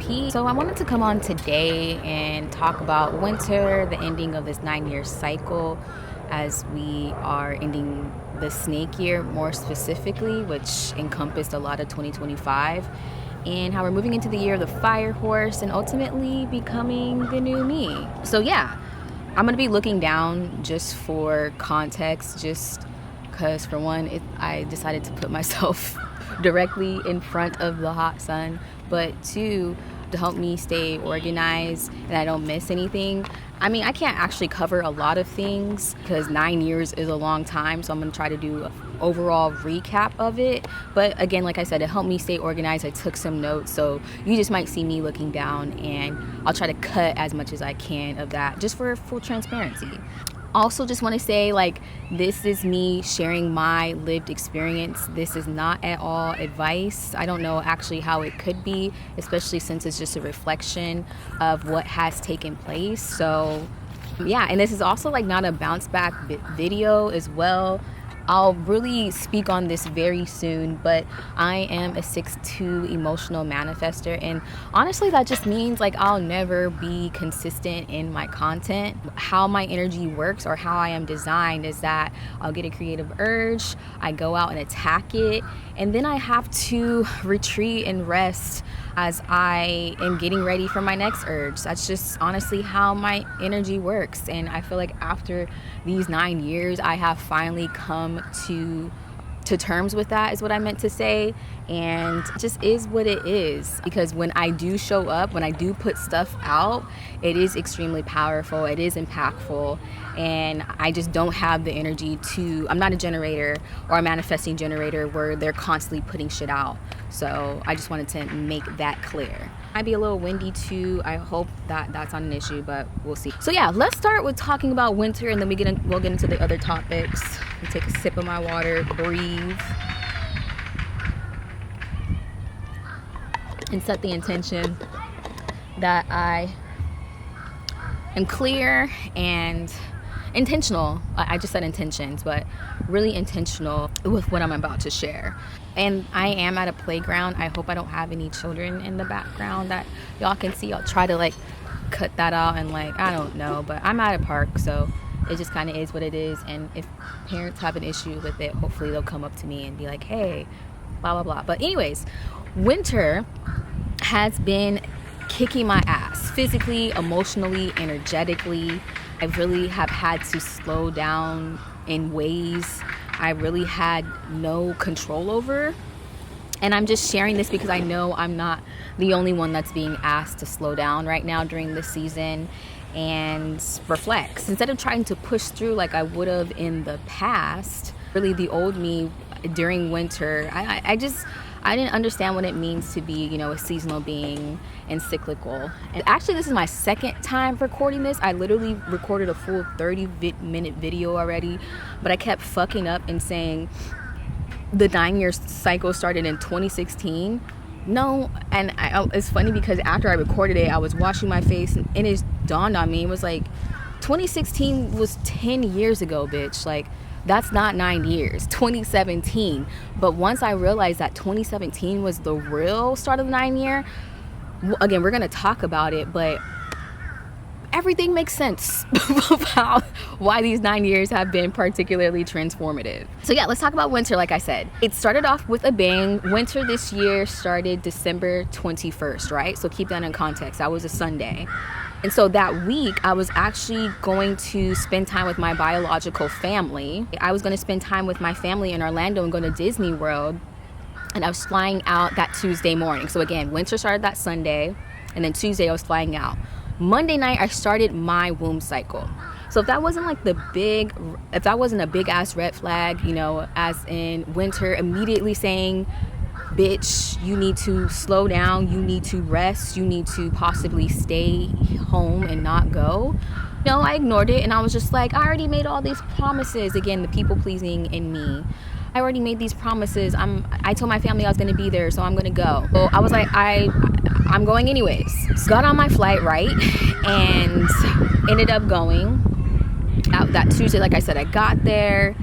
P. So I wanted to come on today and talk about winter, the ending of this 9-year cycle, as we are ending the snake year more specifically, which encompassed a lot of 2025, and how we're moving into the year of the fire horse and ultimately becoming the new me. So yeah, I'm going to be looking down just for context, just because for one, I decided to put myself directly in front of the hot sun, but two, to help me stay organized and I don't miss anything. I mean, I can't actually cover a lot of things because 9 years is a long time, so I'm going to try to do an overall recap of it. But again, like I said, it helped me stay organized. I took some notes, so you just might see me looking down, and I'll try to cut as much as I can of that just for full transparency. Also, just want to say, this is me sharing my lived experience. This is not at all advice. I don't know actually how it could be, especially since it's just a reflection of what has taken place. So yeah, and this is also not a bounce back video as well. I'll really speak on this very soon, but I am a 6'2" emotional manifester, and honestly that just means I'll never be consistent in my content. How my energy works or how I am designed is that I'll get a creative urge, I go out and attack it, and then I have to retreat and rest as I am getting ready for my next urge. That's just honestly how my energy works, and I feel like after these 9 years I have finally come to terms with that, is what I meant to say, and it just is what it is. Because when I do show up, when I do put stuff out, it is extremely powerful, it is impactful, and I just don't have the energy I'm not a generator or a manifesting generator where they're constantly putting shit out. So I just wanted to make that clear. Might be a little windy too. I hope that that's not an issue, but we'll see. So yeah, let's start with talking about winter, and then we'll get into the other topics. Take a sip of my water, breathe, and set the intention that I am clear and intentional. I just said intentions, but really intentional with what I'm about to share. And I am at a playground. I hope I don't have any children in the background that y'all can see. I'll try to cut that out and I don't know, but I'm at a park, so it just kind of is what it is. And if parents have an issue with it, hopefully they'll come up to me and be like, hey, blah blah blah. But anyways, winter has been kicking my ass physically, emotionally, energetically. I really have had to slow down in ways I really had no control over. And I'm just sharing this because I know I'm not the only one that's being asked to slow down right now during this season and reflect. Instead of trying to push through like I would have in the past, really the old me during winter, I didn't understand what it means to be, a seasonal being and cyclical. And actually, this is my second time recording this. I literally recorded a full 30-minute video already, but I kept fucking up and saying the 9-year cycle started in 2016. No, and it's funny because after I recorded it, I was washing my face and it dawned on me. It was 2016 was 10 years ago, bitch. That's not 9 years, 2017. But once I realized that 2017 was the real start of the 9 year, again, we're gonna talk about it, but everything makes sense about why these 9 years have been particularly transformative. So yeah, let's talk about winter. Like I said, it started off with a bang. Winter this year started December 21st, right? So keep that in context. That was a Sunday. And so that week, I was actually going to spend time with my biological family. I was going to spend time with my family in Orlando and go to Disney World. And I was flying out that Tuesday morning. So again, winter started that Sunday. And then Tuesday, I was flying out. Monday night, I started my womb cycle. So if that wasn't if that wasn't a big ass red flag, as in winter immediately saying, bitch, you need to slow down, you need to rest, you need to possibly stay home and not go. No, I ignored it and I was just I already made all these promises. Again, the people pleasing in me. I already made these promises. I told my family I was going to be there, so I'm going to go. So I was I'm going anyways. Got on my flight, right? And ended up going out that Tuesday. Like I said, I got there.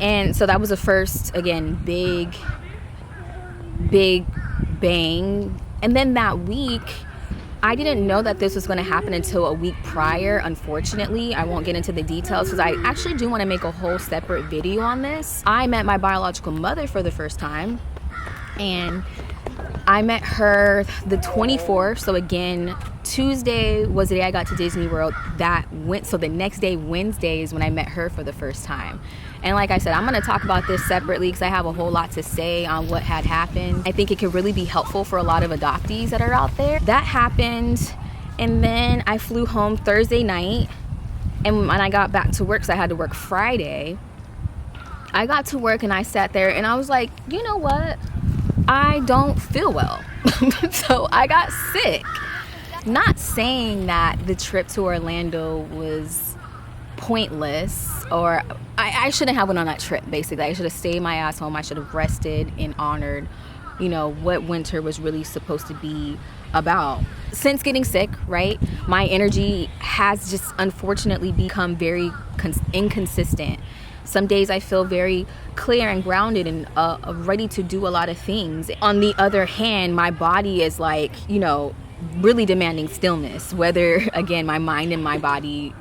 And so that was the first, again, big bang. And then that week, I didn't know that this was going to happen until a week prior, unfortunately. I won't get into the details because I actually do want to make a whole separate video on this. I met my biological mother for the first time, and I met her the 24th. So again, Tuesday was the day I got to Disney World. So the next day, Wednesday, is when I met her for the first time. And like I said, I'm going to talk about this separately because I have a whole lot to say on what had happened. I think it could really be helpful for a lot of adoptees that are out there. That happened, and then I flew home Thursday night, and when I got back to work, because I had to work Friday, I got to work and I sat there and I was like, you know what? I don't feel well. So I got sick. Not saying that the trip to Orlando was pointless, or I shouldn't have went on that trip. Basically, I should have stayed my ass home. I should have rested and honored, you know, what winter was really supposed to be about. Since getting sick, right, my energy has just unfortunately become very inconsistent. Some days I feel very clear and grounded and ready to do a lot of things. On the other hand, my body is like, you know, really demanding stillness, whether, again, my mind and my body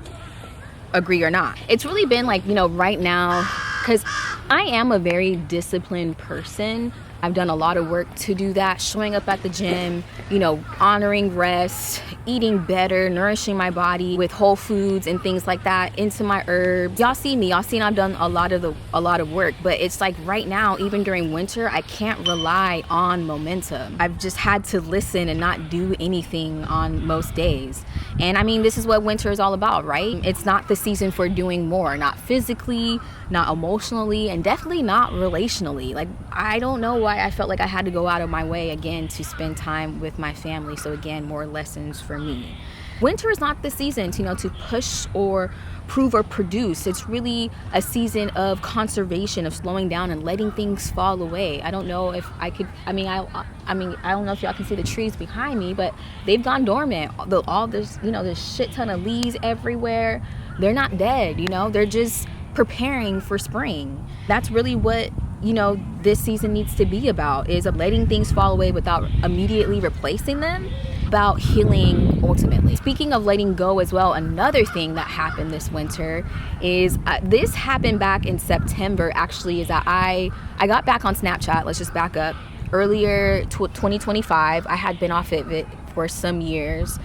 agree or not. It's really been like, you know, right now, because I am a very disciplined person. I've done a lot of work to do that, showing up at the gym, you know, honoring rest, eating better, nourishing my body with whole foods and things like that, into my herbs. Y'all see me, I've done a lot of work, but it's like right now, even during winter, I can't rely on momentum. I've just had to listen and not do anything on most days. And I mean, this is what winter is all about, right? It's not the season for doing more, not physically, not emotionally, and definitely not relationally. Like, I don't know why I felt like I had to go out of my way again to spend time with my family. So again, more lessons for me. Winter is not the season to, you know, to push or prove or produce. It's really a season of conservation, of slowing down and letting things fall away. I don't know if I could, I don't know if y'all can see the trees behind me, but they've gone dormant. All this, you know, there's shit ton of leaves everywhere. They're not dead, you know, they're just preparing for spring. That's really what, you know, this season needs to be about, is of letting things fall away without immediately replacing them, about healing ultimately. Speaking of letting go as well, another thing that happened this winter is this happened back in September actually, is that I got back on Snapchat. Let's just back up. Earlier 2025, I had been off of it for some years,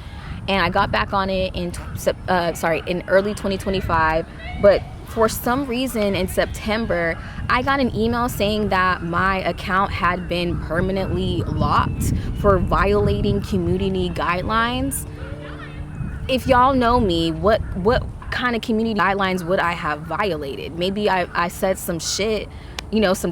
and I got back on it in early 2025, but for some reason in September, I got an email saying that my account had been permanently locked for violating community guidelines. If y'all know me, what kind of community guidelines would I have violated? Maybe I said some shit, you know, some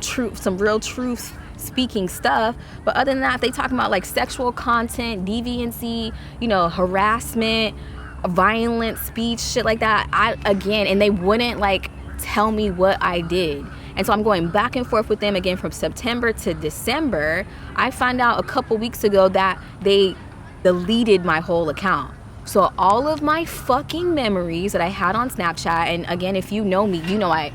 real truth speaking stuff, but other than that, they talking about like sexual content, deviancy, you know, harassment, violent speech, shit like that. And they wouldn't like tell me what I did. And so I'm going back and forth with them again from September to December. I found out a couple weeks ago that they deleted my whole account. So all of my fucking memories that I had on Snapchat, and again, if you know me, you know I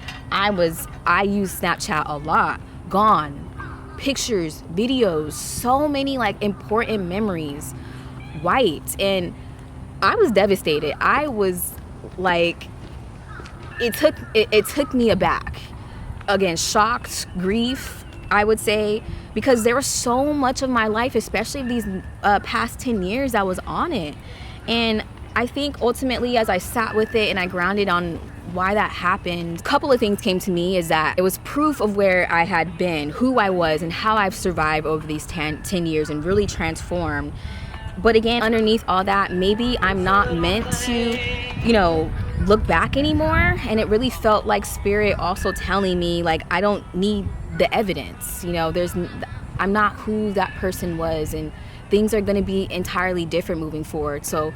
use Snapchat a lot, gone. Pictures, videos, so many like important memories wiped. And I was devastated. I was like, it took me aback. Again, shocked, grief, I would say, because there was so much of my life, especially these past 10 years, that was on it. And I think ultimately, as I sat with it and I grounded on why that happened, a couple of things came to me, is that it was proof of where I had been, who I was, and how I've survived over these 10 years and really transformed. But again, underneath all that, maybe I'm not meant to, you know, look back anymore. And it really felt like spirit also telling me, like, I don't need the evidence. You know, I'm not who that person was, and things are going to be entirely different moving forward. So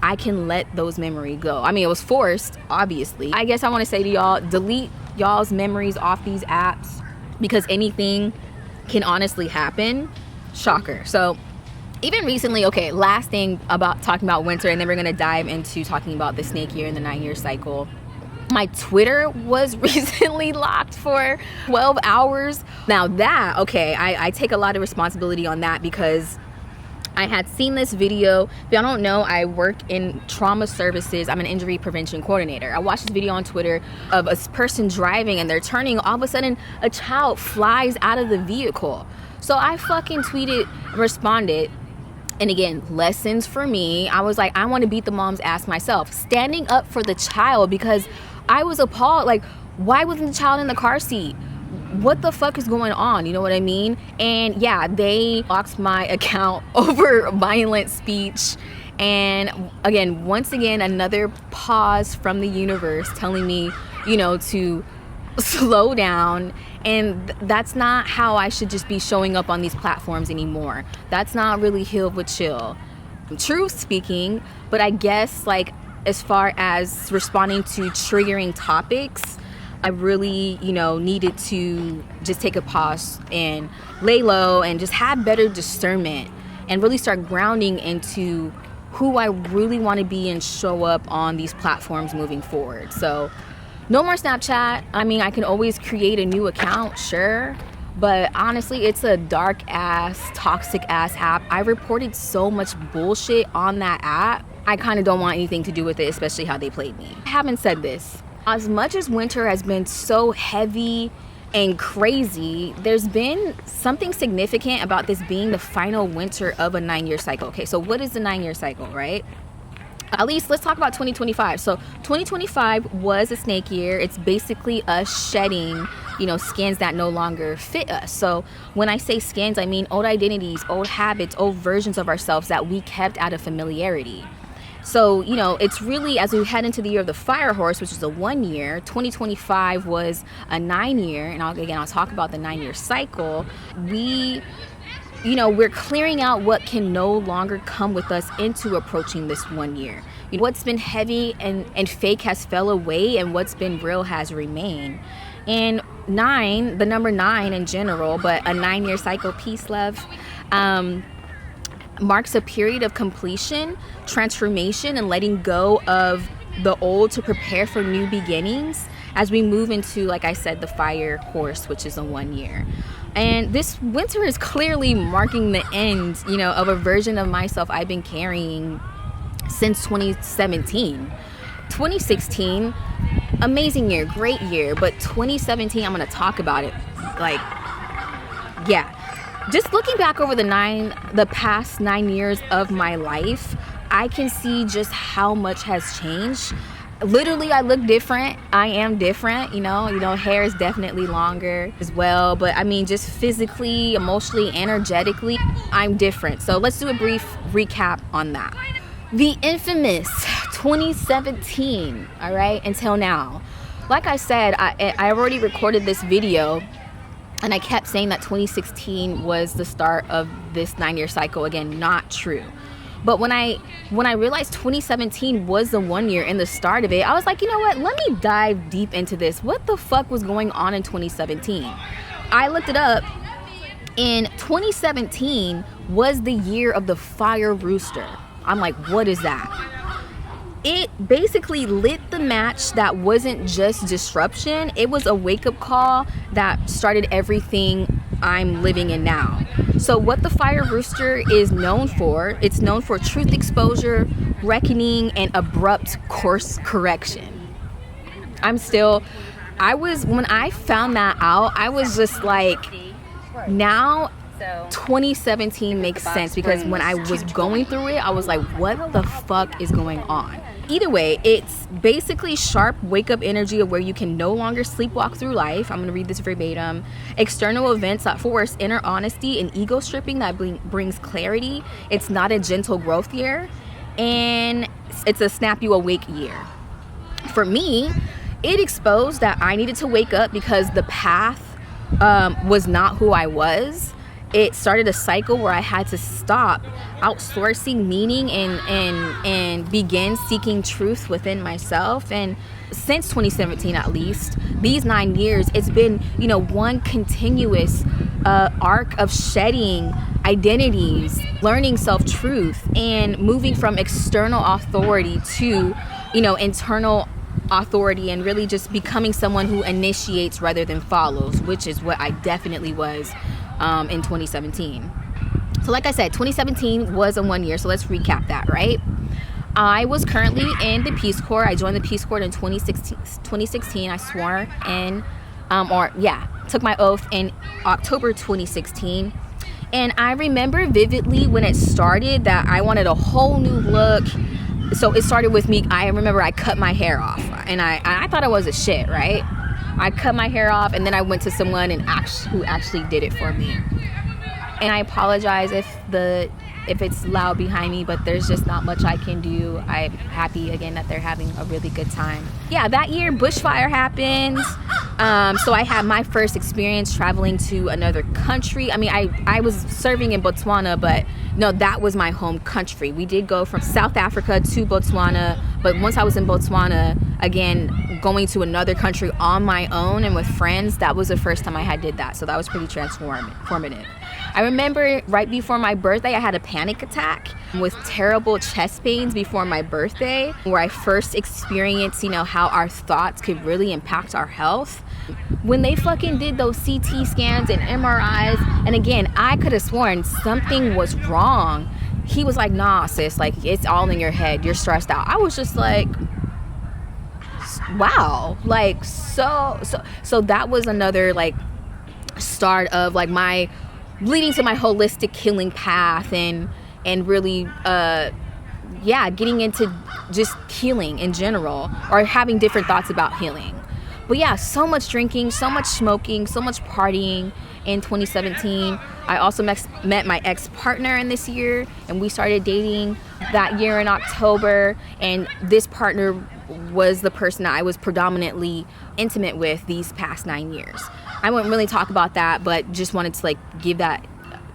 I can let those memories go. I mean, it was forced, obviously. I guess I want to say to y'all, delete y'all's memories off these apps, because anything can honestly happen. Shocker. So even recently, okay, last thing about talking about winter, and then we're going to dive into talking about the snake year and the 9-year cycle. My Twitter was recently locked for 12 hours. Now that, okay, I take a lot of responsibility on that, because I had seen this video. If y'all don't know, I work in trauma services. I'm an injury prevention coordinator. I watched this video on Twitter of a person driving and they're turning. All of a sudden, a child flies out of the vehicle. So I fucking tweeted, responded. And again, lessons for me. I was like, I want to beat the mom's ass myself. Standing up for the child because I was appalled. Like, why wasn't the child in the car seat? What the fuck is going on? You know what I mean? And yeah, they blocked my account over violent speech. And again, once again, another pause from the universe telling me, you know, to slow down. And that's not how I should just be showing up on these platforms anymore. That's not really Heal with Chill. Truth speaking, but I guess like as far as responding to triggering topics, I really, you know, needed to just take a pause and lay low and just have better discernment and really start grounding into who I really want to be and show up on these platforms moving forward. So no more Snapchat. I mean, I can always create a new account, sure. But honestly, it's a dark ass, toxic ass app. I reported so much bullshit on that app. I kind of don't want anything to do with it, especially how they played me. Having said this, as much as winter has been so heavy and crazy, there's been something significant about this being the final winter of a 9-year cycle. Okay, so what is the 9-year cycle, right? At least let's talk about 2025. So 2025 was a snake year. It's basically us shedding, you know, skins that no longer fit us. So when I say skins, I mean old identities, old habits, old versions of ourselves that we kept out of familiarity. So, you know, it's really, as we head into the year of the fire horse, which is a 1 year, 2025 was a 9-year. And I'll talk about the 9-year cycle. We're clearing out what can no longer come with us into approaching this 1 year. You know, what's been heavy and fake has fell away, and what's been real has remained. And 9, the number 9 in general, but a 9-year cycle, peace, love, marks a period of completion, transformation, and letting go of the old to prepare for new beginnings as we move into, like I said, the fire horse, which is a 1 year. And this winter is clearly marking the end, you know, of a version of myself I've been carrying since 2017. 2016, amazing year, great year, but 2017, I'm going to talk about it. Like, yeah. Just looking back over the past 9 years of my life, I can see just how much has changed. Literally, I look different. I am different, you know, hair is definitely longer as well. But I mean, just physically, emotionally, energetically, I'm different. So let's do a brief recap on that. The infamous 2017, all right, until now. Like I said, I already recorded this video. And I kept saying that 2016 was the start of this 9-year cycle. Again, not true. But when I realized 2017 was the 1 year and the start of it, I was like, you know what? Let me dive deep into this. What the fuck was going on in 2017? I looked it up. And 2017 was the year of the fire rooster. I'm like, what is that? It basically lit the match that wasn't just disruption. It was a wake-up call that started everything I'm living in now. So what the fire rooster is known for, it's known for truth exposure, reckoning, and abrupt course correction. When I found that out, I was just like, now 2017 makes sense, because when I was going through it, I was like, what the fuck is going on? Either way, it's basically sharp wake-up energy of where you can no longer sleepwalk through life. I'm going to read this verbatim. External events that force inner honesty and ego stripping that brings clarity. It's not a gentle growth year. And it's a snap you awake year. For me, it exposed that I needed to wake up because the path was not who I was. It started a cycle where I had to stop outsourcing meaning and begin seeking truth within myself. And since 2017, at least, these 9 years, it's been, one continuous arc of shedding identities, learning self-truth, and moving from external authority to, internal authority, and really just becoming someone who initiates rather than follows, which is what I definitely was in 2017. So like I said, 2017 was a 1 year. So let's recap that, right? I was currently in the Peace Corps. I joined the Peace Corps in 2016. I swore in, took my oath in October 2016. And I remember vividly when it started that I wanted a whole new look. So it started with me. I remember I cut my hair off, and I thought I was a shit, right? I cut my hair off, and then I went to someone who actually did it for me. And I apologize if it's loud behind me, but there's just not much I can do. I'm happy again that they're having a really good time. Yeah, that year bushfire happened. So I had my first experience traveling to another country. I mean, I was serving in Botswana, but no, that was my home country. We did go from South Africa to Botswana, but once I was in Botswana, again, going to another country on my own and with friends, that was the first time I had did that. So that was pretty transformative. I remember right before my birthday, I had a panic attack with terrible chest pains before my birthday, where I first experienced, how our thoughts could really impact our health. When they fucking did those CT scans and MRIs, and again, I could have sworn something was wrong. He was like, nah, sis, like, it's all in your head. You're stressed out. I was just like, wow. Like, so that was another, like, start of, like, my leading to my holistic healing path and really getting into just healing in general, or having different thoughts about healing. But yeah, so much drinking, so much smoking, so much partying in 2017. I also met my ex-partner in this year, and we started dating that year in October, and this partner was the person that I was predominantly intimate with these past 9 years. I wouldn't really talk about that, but just wanted to give that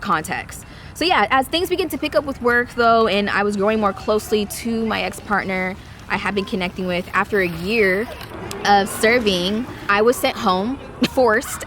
context. So yeah, as things begin to pick up with work though, and I was growing more closely to my ex-partner I had been connecting with, after a year of serving, I was sent home, forced.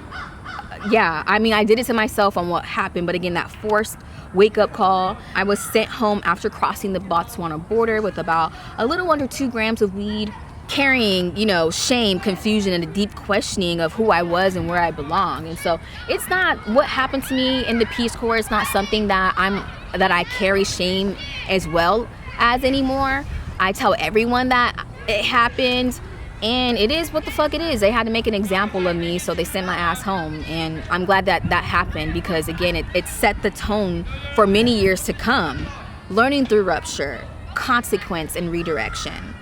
Yeah, I mean, I did it to myself on what happened, but again, that forced wake-up call. I was sent home after crossing the Botswana border with about a little under 2 grams of weed, carrying, shame, confusion, and a deep questioning of who I was and where I belong. And so it's not what happened to me in the Peace Corps. It's not something that I carry shame as well as anymore. I tell everyone that it happened, and it is what the fuck it is. They had to make an example of me, so they sent my ass home. And I'm glad that happened, because again, it set the tone for many years to come. Learning through rupture, consequence, and redirection.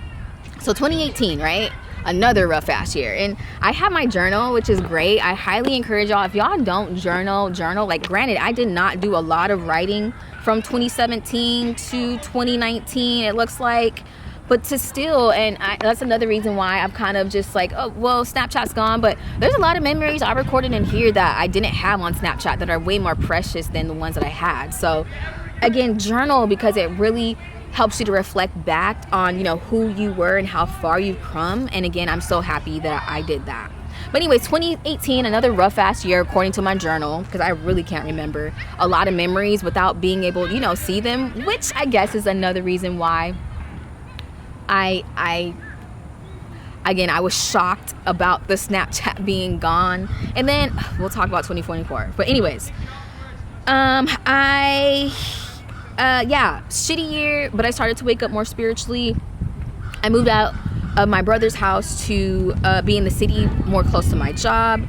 So 2018, right? Another rough ass year. And I have my journal, which is great. I highly encourage y'all, if y'all don't journal. Like, granted, I did not do a lot of writing from 2017 to 2019, it looks like. But to still, that's another reason why I'm kind of just like, oh, well, Snapchat's gone. But there's a lot of memories I recorded in here that I didn't have on Snapchat that are way more precious than the ones that I had. So again, journal, because it really helps you to reflect back on, who you were and how far you've come. And again, I'm so happy that I did that. But anyways, 2018, another rough ass year according to my journal, because I really can't remember a lot of memories without being able to, see them, which I guess is another reason why I was shocked about the Snapchat being gone. And then we'll talk about 2024. But anyways, shitty year, but I started to wake up more spiritually. I moved out of my brother's house to be in the city, more close to my job.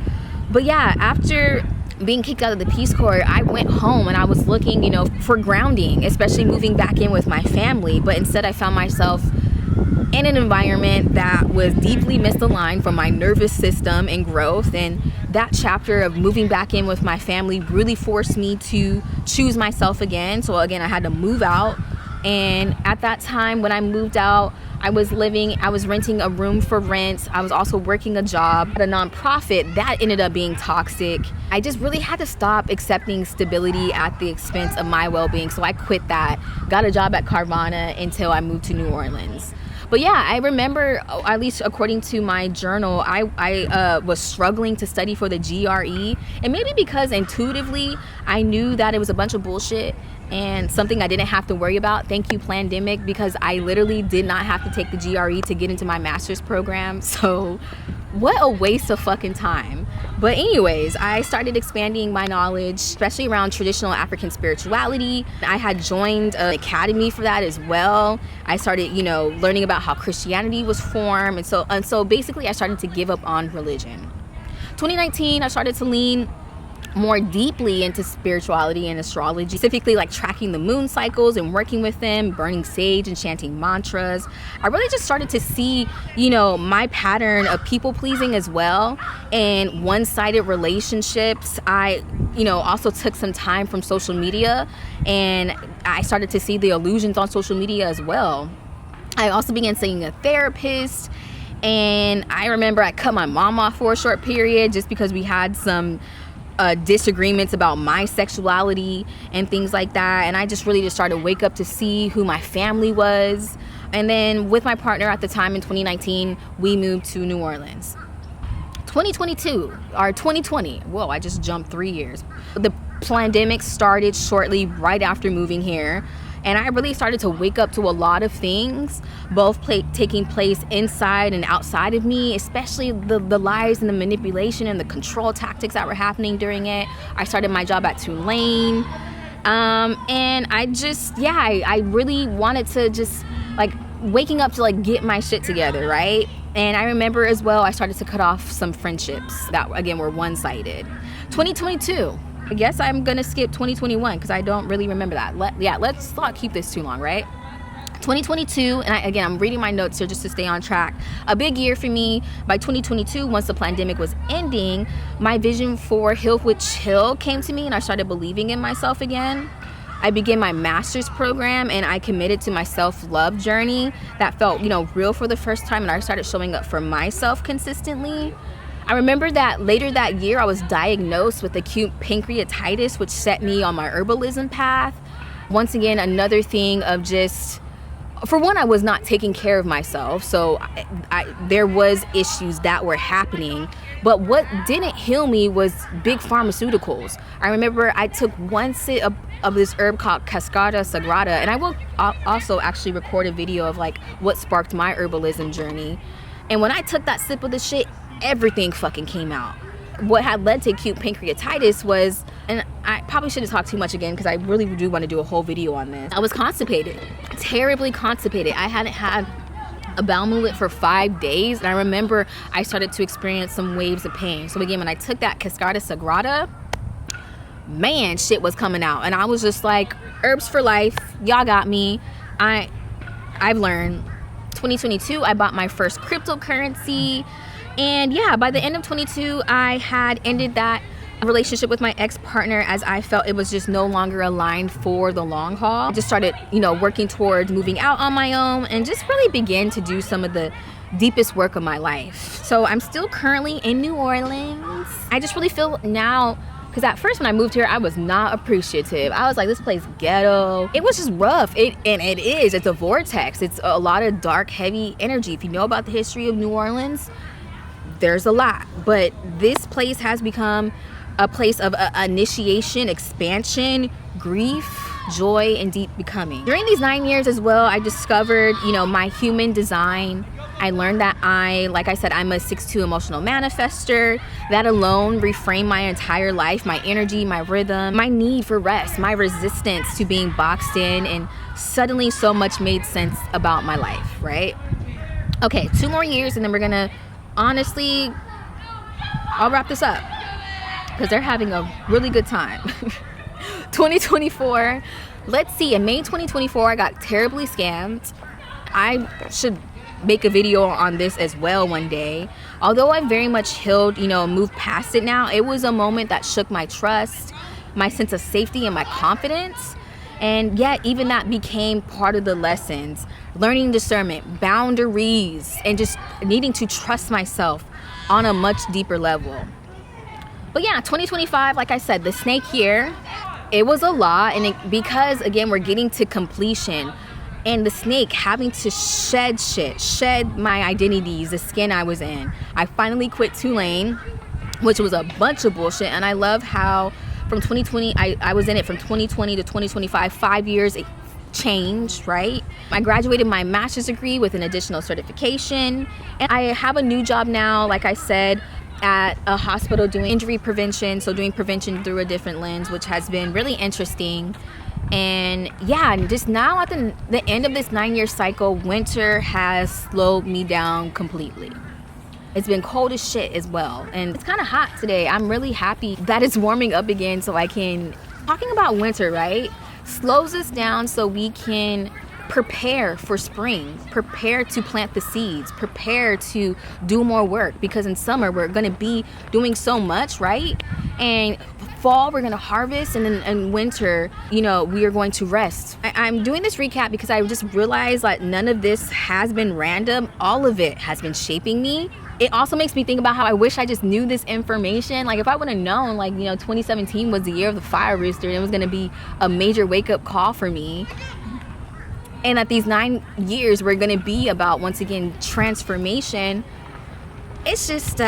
But yeah, after being kicked out of the Peace Corps, I went home and I was looking, for grounding, especially moving back in with my family. But instead I found myself in an environment that was deeply misaligned from my nervous system and growth. And that chapter of moving back in with my family really forced me to choose myself again. So again, I had to move out. And at that time when I moved out, I was renting a room for rent. I was also working a job at a nonprofit that ended up being toxic. I just really had to stop accepting stability at the expense of my well-being. So I quit that, got a job at Carvana until I moved to New Orleans. But yeah, I remember, at least according to my journal, I was struggling to study for the GRE. And maybe because intuitively I knew that it was a bunch of bullshit and something I didn't have to worry about. Thank you, Plandemic, because I literally did not have to take the GRE to get into my master's program. So What a waste of fucking time. But anyways, I started expanding my knowledge, especially around traditional African spirituality. I had joined an academy for that as well. I started, learning about how Christianity was formed. And so basically I started to give up on religion. 2019, I started to lean more deeply into spirituality and astrology, specifically like tracking the moon cycles and working with them, burning sage and chanting mantras. I really just started to see, my pattern of people pleasing as well, and one-sided relationships. I, also took some time from social media, and I started to see the illusions on social media as well. I also began seeing a therapist, and I remember I cut my mom off for a short period just because we had some disagreements about my sexuality and things like that. And I just really just started to wake up to see who my family was. And then with my partner at the time in 2019, we moved to New Orleans. 2020, whoa, I just jumped 3 years. The pandemic started shortly right after moving here. And I really started to wake up to a lot of things, both taking place inside and outside of me, especially the lies and the manipulation and the control tactics that were happening during it. I started my job at Tulane. And I really wanted to just waking up to get my shit together, right? And I remember as well, I started to cut off some friendships that, again, were one-sided. 2022. I guess I'm gonna skip 2021 because I don't really remember that. Let's not keep this too long, right? 2022, and I'm reading my notes here just to stay on track. A big year for me. By 2022, once the pandemic was ending, my vision for Heal with Chill came to me, and I started believing in myself again. I began my master's program, and I committed to my self-love journey that felt, real for the first time, and I started showing up for myself consistently. I remember that later that year, I was diagnosed with acute pancreatitis, which set me on my herbalism path. Once again, another thing of just, for one, I was not taking care of myself. So there was issues that were happening. But what didn't heal me was big pharmaceuticals. I remember I took one sip of this herb called Cascada Sagrada. And I will also actually record a video of what sparked my herbalism journey. And when I took that sip of the shit, everything fucking came out. What had led to acute pancreatitis was, and I probably shouldn't talk too much again because I really do want to do a whole video on this. I was constipated, terribly constipated. I hadn't had a bowel movement for 5 days, and I remember I started to experience some waves of pain. So again, when I took that Cascada Sagrada, man, shit was coming out, and I was just like, herbs for life, y'all got me. I've learned. 2022, I bought my first cryptocurrency. And yeah, by the end of 22, I had ended that relationship with my ex-partner as I felt it was just no longer aligned for the long haul. I just started, working towards moving out on my own and just really began to do some of the deepest work of my life. So I'm still currently in New Orleans. I just really feel now, because at first when I moved here, I was not appreciative. I was like, this place ghetto. It was just rough. It's a vortex. It's a lot of dark, heavy energy. If you know about the history of New Orleans, there's a lot. But this place has become a place of initiation, expansion, grief, joy, and deep becoming. During these 9 years as well, I discovered, my human design. I learned that like I said, I'm a 6'2" emotional manifester. That alone reframed my entire life, my energy, my rhythm, my need for rest, my resistance to being boxed in, and suddenly so much made sense about my life, right? Okay, 2 more years and then we're gonna, honestly, I'll wrap this up because they're having a really good time. 2024, let's see, in May 2024, I got terribly scammed. I should make a video on this as well one day. Although I've very much healed, moved past it now, it was a moment that shook my trust, my sense of safety, and my confidence. And yet, even that became part of the lessons. Learning discernment, boundaries, and just needing to trust myself on a much deeper level. But yeah, 2025, like I said, the snake year, it was a lot. And because, again, we're getting to completion. And the snake having to shed my identities, the skin I was in. I finally quit Tulane, which was a bunch of bullshit. And I love how from 2020, I was in it from 2020 to 2025, 5 years, changed, right? I graduated my master's degree with an additional certification, and I have a new job now, like I said, at a hospital doing injury prevention, so doing prevention through a different lens, which has been really interesting. And yeah, just now at the end of this 9-year cycle, winter has slowed me down completely. It's been cold as shit as well, and it's kind of hot today. I'm really happy that it's warming up again, so I can, talking about winter, right, slows us down so we can prepare for spring, prepare to plant the seeds, prepare to do more work, because in summer we're going to be doing so much, right? And fall we're going to harvest, and then in winter, you know, we are going to rest. I'm doing this recap because I just realized like none of this has been random. All of it has been shaping me. It also makes me think about how I wish I just knew this information. Like if I would have known, like, you know, 2017 was the year of the fire rooster, and it was going to be a major wake-up call for me. And that these 9 years were going to be about, once again, transformation. It's just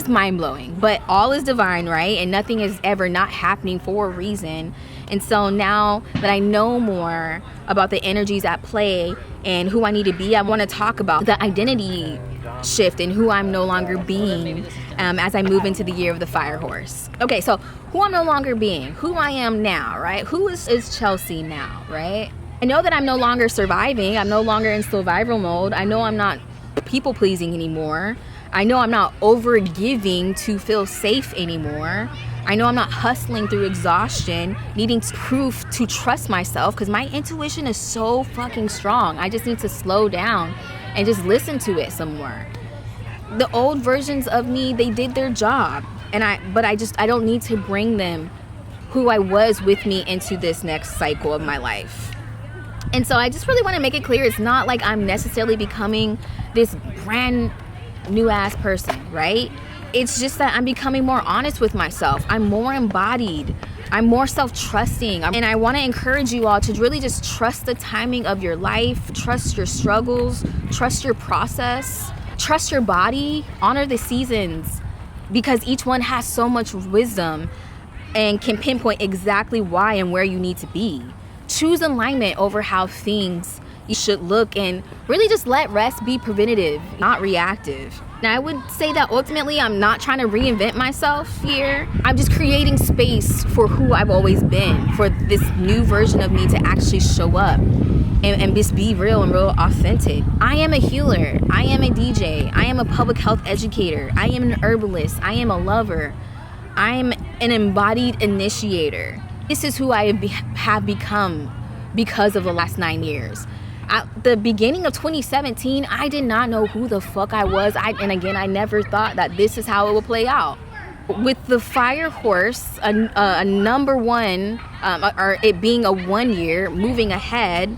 mind-blowing. But all is divine, right? And nothing is ever not happening for a reason. And so now that I know more about the energies at play and who I need to be, I want to talk about the identity shift and who I'm no longer being as I move into the year of the fire horse. Okay, so who I'm no longer being, who I am now, right? Who is Chelsea now, right? I know that I'm no longer surviving. I'm no longer in survival mode. I know I'm not people pleasing anymore. I know I'm not over giving to feel safe anymore. I know I'm not hustling through exhaustion, needing proof to trust myself, because my intuition is so fucking strong. I just need to slow down and just listen to it some more. The old versions of me, they did their job, but I don't need to bring them, who I was, with me into this next cycle of my life. And so I just really want to make it clear, it's not like I'm necessarily becoming this brand new ass person, right? It's just that I'm becoming more honest with myself. I'm more embodied. I'm more self-trusting. And I want to encourage you all to really just trust the timing of your life, trust your struggles, trust your process, trust your body, honor the seasons, because each one has so much wisdom and can pinpoint exactly why and where you need to be. Choose alignment over how things you should look, and really just let rest be preventative, not reactive. Now, I would say that ultimately I'm not trying to reinvent myself here. I'm just creating space for who I've always been, for this new version of me to actually show up and just be real and real authentic. I am a healer. I am a DJ. I am a public health educator. I am an herbalist. I am a lover. I'm an embodied initiator. This is who I have become because of the last 9 years. At the beginning of 2017, I did not know who the fuck I was. And again, I never thought that this is how it would play out. With the fire horse, a number one, or it being a 1 year, moving ahead,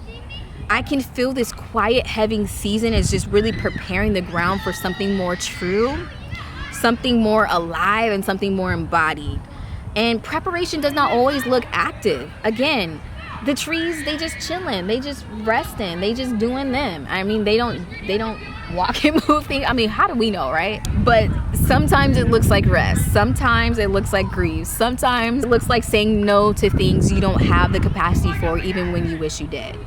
I can feel this quiet, heavy season is just really preparing the ground for something more true, something more alive, and something more embodied. And preparation does not always look active. Again, the trees, they just chilling, they just resting, they just doing them. I mean, they don't walk and move things. I mean, how do we know, right? But sometimes it looks like rest. Sometimes it looks like grief. Sometimes it looks like saying no to things you don't have the capacity for, even when you wish you did.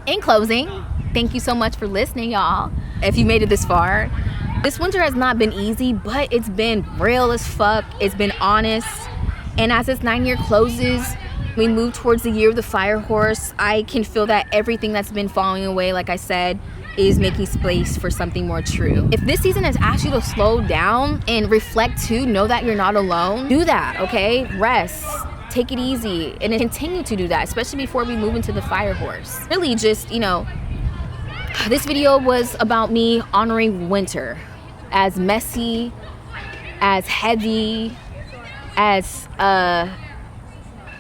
In closing, thank you so much for listening, y'all. If you made it this far, this winter has not been easy, but it's been real as fuck. It's been honest. And as this 9 year closes, we move towards the year of the fire horse. I can feel that everything that's been falling away, like I said, is making space for something more true. If this season has asked you to slow down and reflect too, know that you're not alone. Do that, okay? Rest, take it easy, and continue to do that, especially before we move into the fire horse. Really just, you know, this video was about me honoring winter. As messy, as heavy, as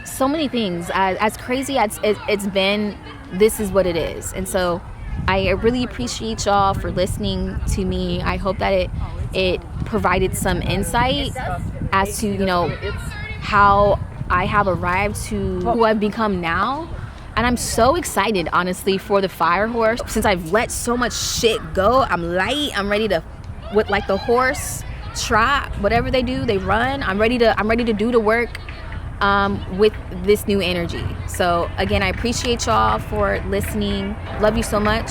so many things, as crazy as it's been, this is what it is. And so I really appreciate y'all for listening to me. I hope that it provided some insight as to, you know, how I have arrived to who I've become now. And I'm so excited, honestly, for the fire horse. Since I've let so much shit go, I'm light, I'm ready to, with like the horse, trot, whatever they do, they run. I'm ready to do the work with this new energy. So So again, I appreciate y'all for listening. Love you so much,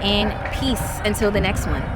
and peace until the next one.